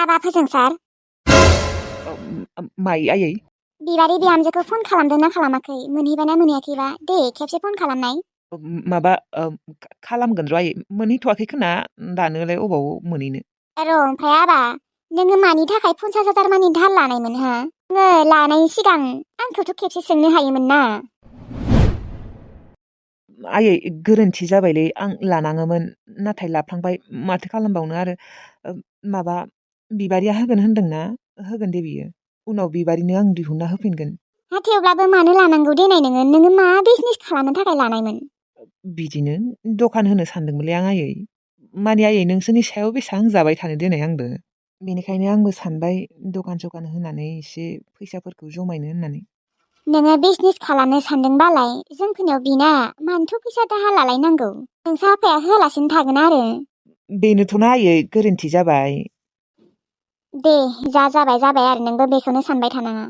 हाबा फोजोंसार माइ आयै बिबारि बिहामजोखौ फन खालामदोंना खालामाखै मोनहैबायना मोनहैयाखैबा दे खेबसे फन खालामनाय माबा खालामगोन र' आयै मोनहैथ'वाखै खोना दानोलाय अबाव मोनहैनो र' ओमफ्राय आबा नोङो मानि थाखाय 50,000 मानि दाहार लानायमोन हा नोङो लानायनि सिगां आंखौथ' खेबसे सोंनो हायोमोन ना आयै गोरोन्थि जाबायलै आं लानाङोमोन नाथाय लाफ्लांबाय माथो खालामबावनो आरो माबा बिबारिया होगोन होनदोंना होगोन दे बियो उनाव बिबारिनो आं दिहुनना होफिनगोन हा थेवब्लाबो मानो लानांगौ देनाय नोङो मा बिजनेस खालामनो थाखाय लानायमोन बिदिनो दखान होनो सानदोंमोनलै आं आयै माने आयै नोंसोरनि सायाव बेसेबां जाबाय थानो देनाय आंबो बेनिखायनो आंबो सानबाय दखान होनानै एसे फैसाफोरखौ जमायनो होननानै नोङो बिजनेस खालामनो सानदोंबालाय जोंफोरनियाव बिना मानोथ' फैसा दाहार लालायनांगौ नोंसा आफाया होआलासिनो थागोन आरो बेनोथ'ना आयै गोरोन्थि जाबाय दे जाबाय आरो नोंबो बेखौनो सानबाय थानाङा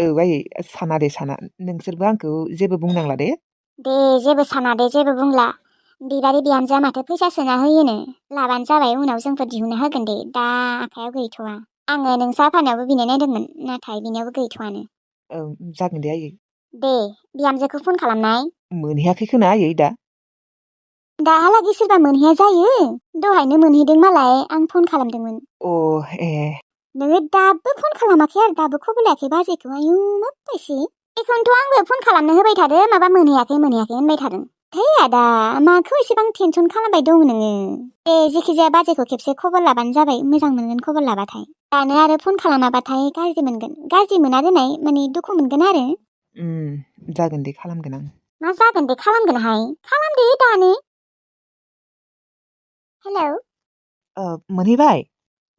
औ आयै साना दे साना नोंसोरबो आंखौ जेबो बुंनांला दे दे जेबो साना दे जेबो बुंला बिबारि बिहामजोआ माथो फैसा सोना होयोनो लाबानो जाबाय उनाव जोंफोर दिहुनना होगोन दे दा आखायाव गैथ'वा आङो नोंसा आफानावबो बिनो नायदोंमोन नाथाय बिनावबो गैथ'वानो औ जागोन दे आयै दे बिहामजोखौ फन खालामनाय मोनहैयाखै खोना आयै दाहालागै सोरबा मोनहैया जायो दहायनो मोनहैदों मालाय आं फन खालामदोंमोन अ ए नोङो दाबो फन खालामाखै आरो दाबो खबर लायाखै बाजैखौ आयु माबायसि बेखौनोथ' आंबो फन खालामनो होबाय थादो माबा मोनहैयाखै होनबाय थादों है आदा माखौ एसेबां टेनसन खालामबाय दं नोङो जेखिजाया बाजैखौ खेबसे खबर लाबानो जाबाय मोजां मोनगोन खबर लाबाथाय दानो आरो फन खालामाबाथाय गाज्रि मोनगोन गाज्रि मोना दोननाय माने दुखु मोनगोन आरो जागोन दे खालामगोन आं मा जागोन दे खालामगोनहाय खालामदे दानो हेलौ मोनहैबाय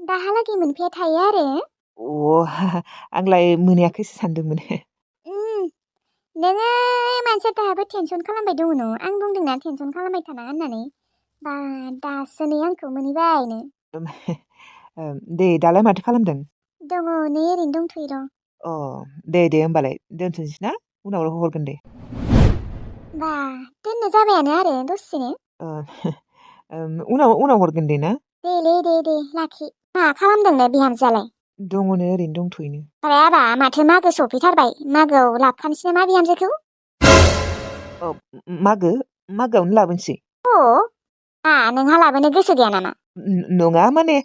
दाहालागै मोनफैया थायो आरो आंलाय मोनहैयाखैसो सानदोंमोन नोङो मानसिया दाबो टेनसन खालामबाय दङ न' आं बुंदोंना टेनसन खालामबाय थानाङा होननानै बा दासो नै आंखौ मोनहैबायनो दे दालाय माथो खालामदों दङ नै ओरैनो दंथ'यो र' अ दे होमबालाय दोनथ'नोसै ना उनाव हरगोन दे बा दोननो जाबायानो आरो दसेनो उनाव हरगोन दे ना दे लाखि मा खालामदोंनो बिहामजोआलाय दङनो ओरैनो दंथ'योनो ओमफ्राय आबा माथो मागो सफैथारबाय मागोआव लाबोखानोसै नामा बिहामजोखौ मागोआवनो लाबोनोसै नोंहा लाबोनो गोसो गैया नामा नङा माने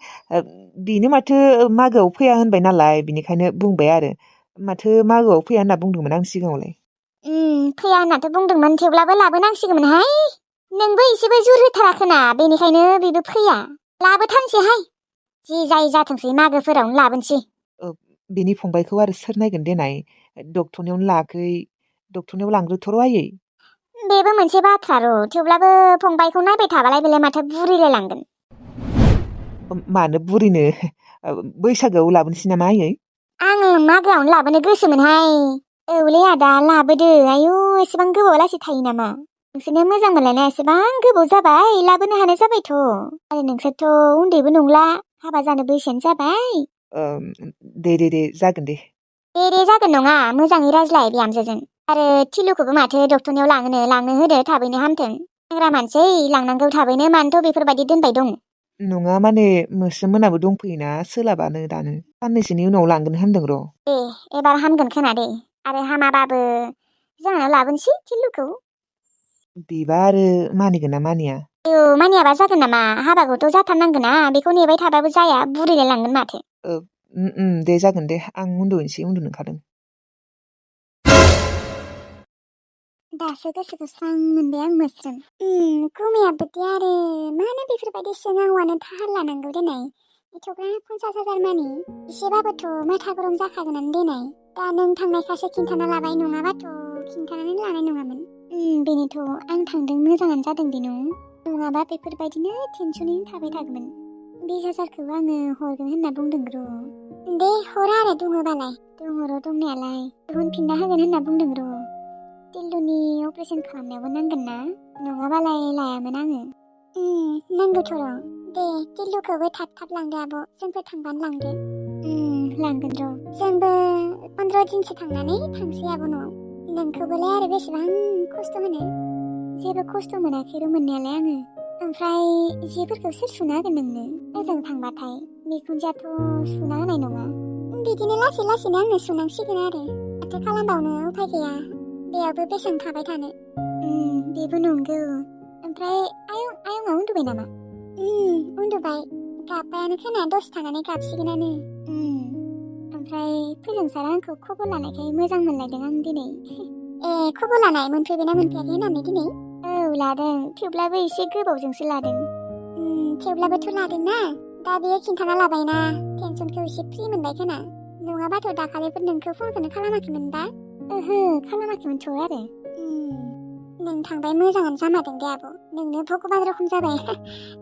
बेनो माथो मागोआव फैया होनबाय नालाय बिनिखायनो बुंबाय आरो माथो मागोआव फैया होनना बुंदोंमोन आं सिगाङावलाय फैया होननाथ' बुंदोंमोन थेवब्लाबो लाबोनांसिगौमोनहाय नोंबो एसेबो जुर होथाराखोना बेनिखायनो बेबो फैया लाबोथारनोसैहाय जि जाय जाथोंसै मागोफोरावनो लाबोनोसै बेनि फंबायखौ आरो सोर नायगोन देनाय डक्टरनियावनो लायाखै डक्टरनियाव लांग्रोथ'र' आयै बेबो मोनसे बाथ्रा र' थेवब्लाबो फंबायखौ नायबाय थाबालाय बेलाय माथो बुरिलाय लांगोन मानो बुरिनो बैसागोआव लाबोनोसै नामा आयै आङो मागोआवनो लाबोनो गोसोमोनहाय औलै आदा लाबोदो आयु एसेबां गोबाव लासै थायो नामा नोंसोरनो मोजां मोनलायनाया एसेबां गोबाव जाबाय लाबोनो हानाय जाबायथ' आरो नोंसोरथ' उन्दैबो नंला हाबा जानो बैसोआनो जाबाय दे जागोन दे जागोन नङा मोजाङै रायज्लाय बिहामजोजों आरो थिलुखौबो माथो डक्टरनियाव लांनो होदो थाबैनो हामथों सेंग्रा मानसै लांनांगौ थाबैनो मानोथ' बेफोरबायदि दोनबाय दं नङा माने मोस्रोम मोनाबो दंफैयोना सोलाबानो दानो साननैसोनि उनाव लांगोन होनदों र' एबार हामगोन खोना दे आरो हामाबाबो जोंहानाव लाबोनोसै थिलुखौ बिबा आरो मानिगोन ना मानिया मानियाबा जागोन नामा हाबाखौथ' जाथारनांगोन ना बेखौ नेबाय थाबाबो जाया बुरिलाय लांगोन माथो दे जागोन दे आं उन्दुनो ओंखारदों दासो गोसोखौ स्रां मोनबाय आं मोस्रोम गुमैयाबोदि आरो मानो बेफोरबायदि सिगाङावनो दाहार लानांगौ देनाय एथ'ग्राब 50,000 मानि एसेबाबोथ' माथा गरम जाखागोनानो देनाय दा नों थांनायखासो खिन्थाना लाबाय नङाबाथ' खिन्थानानै लानाय नङामोन बेनोथ' आं थांदों मोजाङानो जादों दे नङाबा बेफोरबायदिनो टेनसनैनो थाबाय थागौमोन 20,000खौ आङो हरगोन होनना बुंदों र' दे हरा आरो दङबालाय दङ र' दंनायालाय दिहुनफिनना होगोन होनना बुंदों र' टिल्लुनि अपारेशन खालामनायावबो नांगोन ना नङाबालाय लायामोन आङो नांगौथ' र' दे टिल्लुखौबो थाब लांदो आब' जोंफोर थांबानो लांदो लांगोन र' जोंबो 15 दिनसो थांनानै थांसै आब' न'आव नोंखौबोलाय आरो बेसेबां खस्थ' होनो जेबो खस्थ' मोनाखै र' मोननायालाय आङो ओमफ्राय जिफोरखौ सोर सुना होगोन नोंनो ओजों थांबाथाय बिखुनजोआथ' सुना होनाय नङा बिदिनो लासै लासैनो आंनो सुनांसिगोन आरो माथो खालामबावनो उफाय गैया बेयावबो बेसेबां थाबाय थानो बेबो नंगौ ओमफ्राय आयंआ उन्दुबाय नामा उन्दुबाय गाब्बायानो खोना दसे थानानै गाबसिगोनानो ओमफ्राय फोजोंसारा आंखौ खबर लानायखाय मोजां मोनलायदों आं दिनै ए खबर लानाय मोनफैबायना मोनफैयाखै होननानै दिनै औ लादों थेवब्लाबो एसे गोबावजोंसो लादों थेवब्लाबोथ' लादोंना दा बेयो खिन्थाना लाबायना टेनसनखौ एसे फ्रि मोनबाय खोना नङाबाथ' दाखालिफोर नोंखौ फनखौनो खालामाखैमोन दा ओहो खालामाखैमोनथ' आरो नों थांबाय मोजाङानो जामारदों दे आब' नोंनो भगबान रखम जाबाय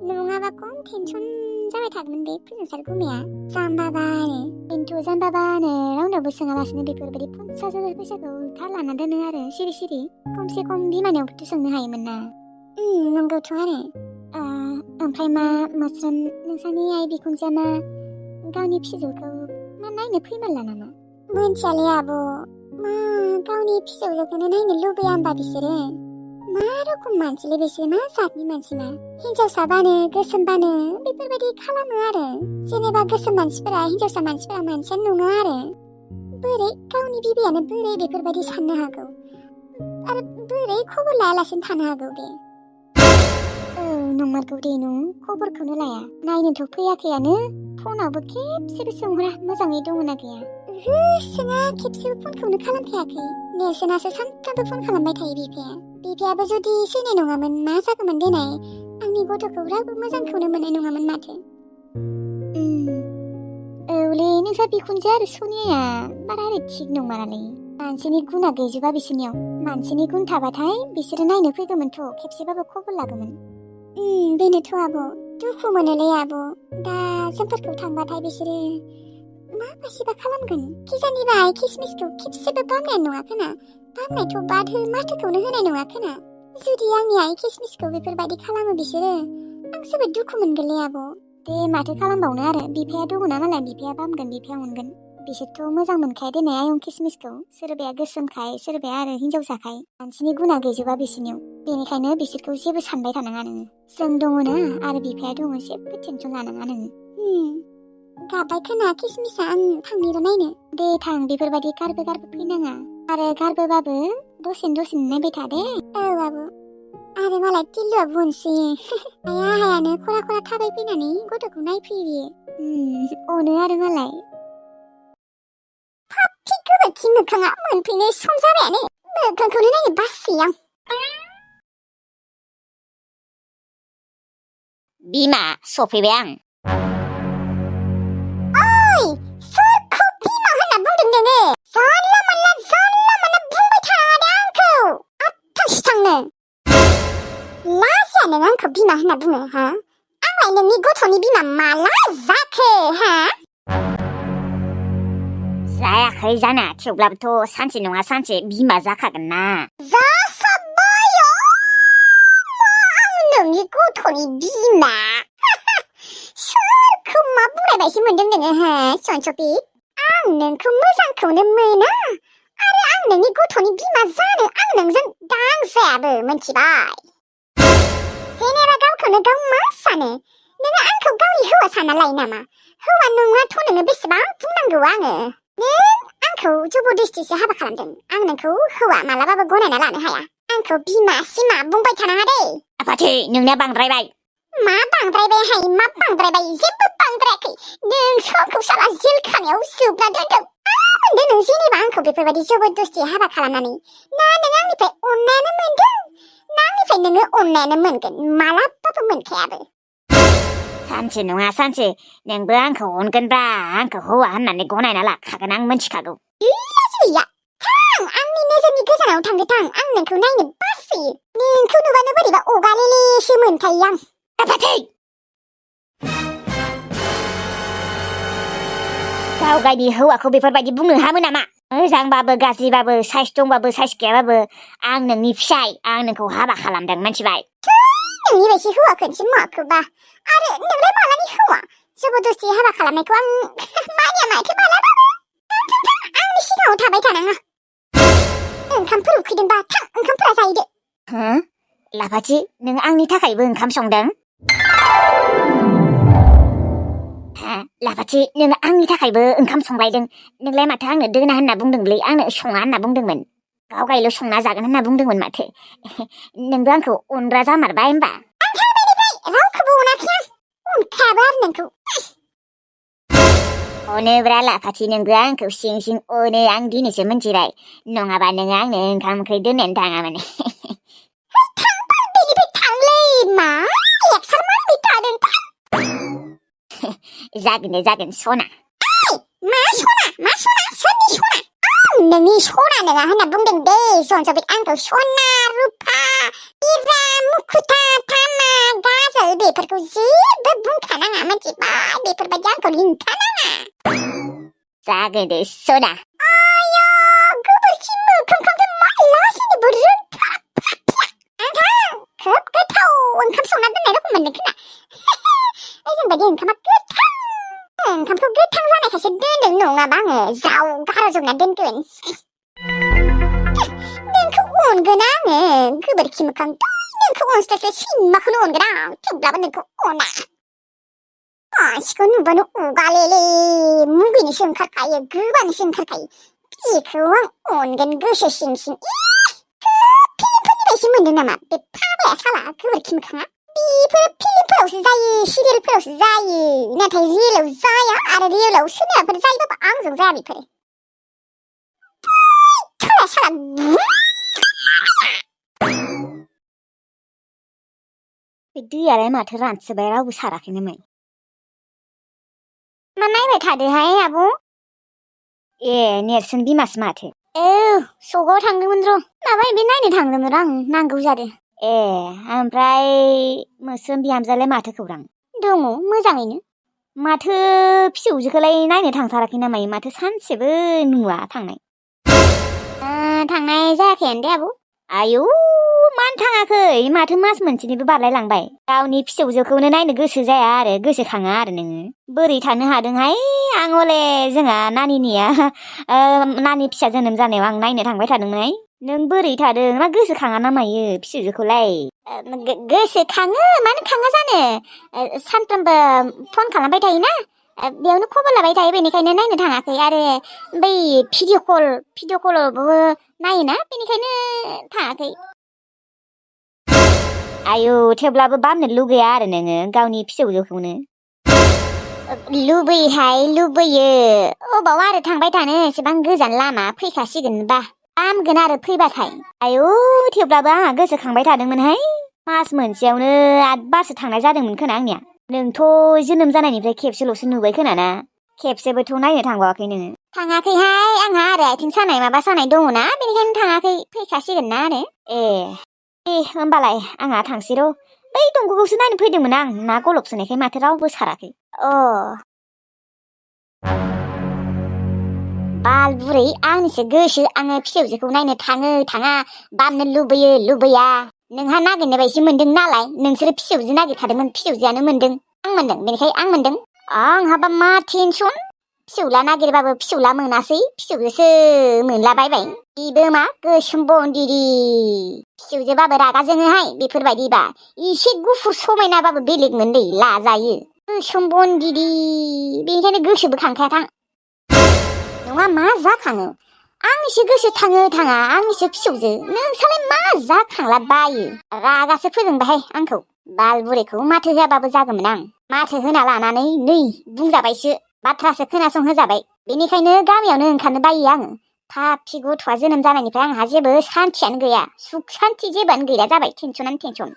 नङाबा खम टेनसन जाबाय थागौमोन बे फोजोंसार गुमाया जाम्बाबानो खिन्थु जाम्बाबानो रावनावबो सोङालासिनो बेफोरबायदि 50,000 फैसाखौ धार लाना दोनो आरो सिरि सिरि खमसे खम बिमानियावबोथ' सोंनो हायोमोन ना नंगौथ' आरो ओमफ्राय मा मोस्रोम नोंसानि आइ बिखुनजोआ मा गावनि फिसौखौ मा नायनो फैमारला नामा मोनथियालै आब' मा गावनि फिसौजोखौनो नायनो लुबैया होमबा बिसोरो मा रोखोम मानसिलै बिसोर मा जातनि मानसि मा हिनजावसाबानो गोसोमबानो बेफोरबायदि खालामो आरो जेनेबा गोसोम मानसिफोरा हिनजावसा मानसिफोरा मानसियानो नङा आरो बोरै गावनि बिबैयानो बोरै बेफोरबायदि साननो हागौ आरो बोरै खबर लायालासिनो थानो हागौ बे नंमारगौ दे नों खबरखौनो लाया नायनोथ' फैयाखैयानो फनावबो खेबसेबो सोंहरा मोजाङै दङना गैया सोङा खेबसेबो फनखौनो खालामखायाखै नेर्सोनासो सानफ्रामबो फन खालामबाय थायो बिफायाबो जुदि सैनाय नङामोन मा जागौमोन देनाय आंनि गथ'खौ रावबो मोजांखौनो मोननाय नङामोन माथो औलै नोंसा बिखुनजो आरो सनियाया बारा ओरै थिग नंमारालै मानसिनि गुना गैजोबा बिसोरनियाव मानसिनि गुन थाबाथाय बिसोरो नायनो फैगौमोनथ' खेबसेबाबो खबर लागौमोन बेनोथ' आब' दुखु मोनोलै आब' दा जोंफोरखौ थांबाथाय बिसोरो माबासिबा खालामगोन किजानिबा किसमिसखौ खेबसेबो बामनाय नङा खोना बामनायथ' बाद हो माथोखौनो होनाय नङा खोना जुदि आंनि आइ किसमिसखौ बेफोरबायदि खालामो बिसोरो आं जोबोद दुखु मोनगोनलै आब' दे माथो खालामबावनो आरो बिफाया दङना मालाय बिफाया बामगोन बिफाया अनगोन बिसोरथ' मोजां मोनखाया देनाय आयं किसमिसखौ सोरबाया गोसोमखाय सोरबाया आरो हिनजावसाखाय मानसिनि गुना गैजोबा बिसोरनियाव बेनिखायनो बिसोरखौ जेबो सानबाय थानाङा नोङो जों दङना आरो बिफाया दङ जेबो टेनसन लानाङा नोङो गाबाय खोना किसमिसा आं थांनिर' नायनो दे थां बेफोरबायदि गारबो फैनाङा आरो गारबोबाबो दसेनो नायबाय था दे औ आब' आरो मालाय टिल्लुआ बुंसै हायानो खरा खरा थाबाय फैनानै गथ'खौ नायफैयो अनो आरो मालाय फाफि गोबोरखि मोखाङा मोनफैनो सम जाबायानो मोखांखौनो नायनो बासै आं बिमा सफैबाय आं ओइ सोरखौ बिमा होनना बुंदों नोङो जानला मोनला बुंबाय थादों आंखौ आथांसि थांनो लाजिया नों आंखौ बिमा होनना बुङो हा आंलाय नोंनि गथ'नि बिमा माला जाखो हा जायाखै जाना थेवब्लाबोथ' सानसे नङा सानसे बिमा जाखागोन ना जासाबबाय आं नोंनि गथ'नि बिमा सोरखौ मा बुंनायबायसो मोनदों नोङो हा सनसपि आं नोंखौ मोजांखौनो मोना आरो आं नोंनि गथ'नि बिमा जानो आं नोंजों दांजायाबो मोनथिबाय जेनेबा गावखौनो गाव मा सानो नोङो आंखौ गावनि हौवा सानना लायो नामा हौवा नङाथ' नोङो बेसेबां बुंनांगौ आङो नों आंखौ जबरदस्तिसो हाबा खालामदों आं नोंखौ हौवा मालाबाबो गनायना लानो हाया आंखौ बिमा सिमा बुंबाय थानाङा दे आफाथि नोंनिया बांद्रायबाय मा बांद्रायबाय हाय मा बांद्रायबाय जेबो बांद्रायाखै नों समखौ साला जेल खानायाव जोबना दोनदों मोनदों नों जेनेबा आंखौ बेफोरबायदि जबरदस्ति हाबा खालामनानै ना नों आंनिफ्राय अननायानो मोनदों ना आंनिफ्राय नोङो अननायानो मोनगोन मालाबाबो मोनखायाबो सानसे नङा सानसे नोंबो आंखौ अनगोनब्रा आंखौ हौवा होननानै गनायना लाखागोन आं मोनथिखागौ लाजिया थां आंनि नोजोरनि गोजानाव थांदो थां आं नोंखौ नायनो बासोयो नोंखौ नुबानो बोरैबा अगालेलेसो मोनखायो आं आफाथि गाव गावनि हौवाखौ बेफोरबायदि बुंनो हामो नामा मोजांबाबो गाज्रिबाबो साइस दंबाबो साइस गैयाबाबो आं नोंनि फिसाय आं नोंखौ हाबा खालामदों मोनथिबाय नोंनि बायदि हौवाखौसो माखौबा आरो नोंलाय मालानि हौवा जबरदस्ति हाबा खालामनायखौ आं मानिया माथो मालाबाबो आंनि सिगाङाव थाबाय थानाङा ओंखामफोर उखैदोंबा थां ओंखामफोरा जाहैदो हो लाफाथि नों आंनि थाखायबो ओंखाम संदों लाफाथि नों आंनि थाखायबो ओंखाम संलायदों नोंलाय माथो आंनो दोना होनना बुंदोंलै आंनो सङा होनना बुंदोंमोन गावगायल' संना जागोन होनना बुंदोंमोन माथो नोंबो आंखौ अनग्रा जामारबाय होमबा रावखौबो अनाखै आं अनखायाबो आरो नोंखौ अनोब्रा लाफाथि नोंबो आंखौ सिं सिं अनो आं दिनैसो मिन्थिबाय नङाबा नोङो आंनो ओंखाम ओंख्रि दोननानै थाङामोन बेनिफ्राय थांलै मा लेक्सार मारिबाय थादों जागोन दे जागोन सना मा सना सोरनि सना आं नोंनि सना नङा होनना बुंदों दे जनजबित आंखौ सना रुपा इरा मुखुथा थामा गाजोल बेफोरखौ जेबो बुंखानाङा मिन्थिबाय बेफोरबायदि आंखौ लिंखानाङा जागोन दे सना आया गोबोरखि मोखांखौथ' मा लासैनो आंहा खोब गोथाव ओंखाम संना दोननाय रखम मोनदों खोना जोंबायदि ओंखामा गोथां ओंखामखौ गोथां जानायखायसो दोनदों नङाबा आङो जाव गारजोबना दोनगोन नोंखौ अनगोन आङो गोबोरखि मोखांथ' नोंखौ अनस्लायस्लाय सैमाखौनो अनगोन आं थेवब्लाबो नोंखौ अना मानसिखौ नुबानो उगालेले मुगैनोसो ओंखारखायो गोबानोसो ओंखारखायो बेखौ आं अनगोन गोसो सिं सिं फिल्मफोरनि बायदि मोनदों नामा बे फाग्लाया साला गोबोरखि मोखाङा बेफोर फिल्मफोरावसो जायो सिरियेलफोरावसो जायो नाथाय रियेलाव जाया आरो रियेलाव सोरनियाफोर जायोबाबो आंजों जाया बेफोरो साला बे दैयालाय माथो रानस्रोबाय रावबो साराखैनो मै मा नायबाय थादोहाय आब' ए नेरसोन बिमासो माथो औ सगाव थांदोंमोन र' माबा बे नायनो थांदोंमोन आं नांगौ जादों ए ओमफ्राय मोस्रोम बिहामजोआलाय माथो खौरां दङ मोजाङैनो माथो फिसौजोखौलाय नायनो थांथाराखै ना मायो माथो सानसेबो नुवा थांनाय थांनाय जायाखैयानो दे आब' आयौ मानो थाङाखै माथो मास मोनसेनिबो बारलायलांबाय गावनि फिसौजोखौनो नायनो गोसो जाया आरो गोसोखाङा आरो नोङो बोरै थानो हादोंहाय आं हले जोंहा नानिनिया नानि फिसा जोनोम जानायाव आं नायनो थांबाय थादोंमोनहाय नों बोरै थादों मा गोसोखाङा ना मायो फिसौजोखौलाय गोसोखाङो मानो खाङा जानो सानफ्रोमबो फन खालामबाय थायोना बेयावनो खबर लाबाय थायो बेनिखायनो नायनो थाङाखै आरो बै भिडिअ कलावबो नायोना बेनिखायनो थाङाखै आयौ थेवब्लाबो बामनो लुगैया आरो नोङो गावनि फिसौजोखौनो लुबैयो अबाव आरो थांबाय थानो एसेबां गोजान लामा फैखासिगोनबा हामगोन आरो फैबाथाय आयौ थेवब्लाबो आंहा गोसोखांबाय थादोंमोनहाय मास मोनसेयावनो 8 बारसो थांनाय जादोंमोन खोना आंनिया नोंथ' जोनोम जानायनिफ्राय खेबसेल'सो नुबाय खोनाना खेबसेबोथ' नायनो थांबावाखै नोङो थाङाखैहाय आंहा आरो आथिं सानाय माबा सानाय दङना बेनिखायनो थाङाखै फैखासिगोन ना आरो ए होमबालाय आंहा थांसै र' बै दंग'खौसो नायनो फैदोंमोन आं ना गलब सोनायखाय माथो रावबो साराखै बाल बुरै आंनिसो गोसो आङो फिसौजोखौ नायनो थाङा बामनो लुबैया नोंहा नागिरनाय बायदि मोनदों नालाय नोंसोरो फिसौजो नागिरखादोंमोन फिसौजोआनो मोनदों आं मोनदों बेनिखाय आं मोनदों आंहाबा मा टेनसन फिसौला नागिरबाबो फिसौला मोनासै फिसौजोसो मोनलाबायबाय बेबो मा गोसोम बन्दिरि फिसौजोबाबो रागा जोङोहाय बेफोरबायदिबा एसे गुफुर समायनाबाबो बेलेगमोन दै लाजायो गोसोम बन्दिरि बेनिखायनो गोसोबो खांखाया थां नङा मा जाखाङो आंनिसो गोसो थाङा आंनिसो फिसौजो नोंसालाय मा जाखांला बायो रागासो फोजोंबायहाय आंखौ बाल बुरैखौ माथो होआबाबो जागौमोन आं माथो होना लानानै नै बुंजाबायसो बाथ्रासो खोनासंहोजाबाय बेनिखायनो गामियावनो ओंखारनो बायो आङो थाब गथ'आ जोनोम जानायनिफ्राय आंहा जेबो सान्थियानो गैया सुख सान्थि जेबोआनो गैला जाबाय टेनसनानो टेनसन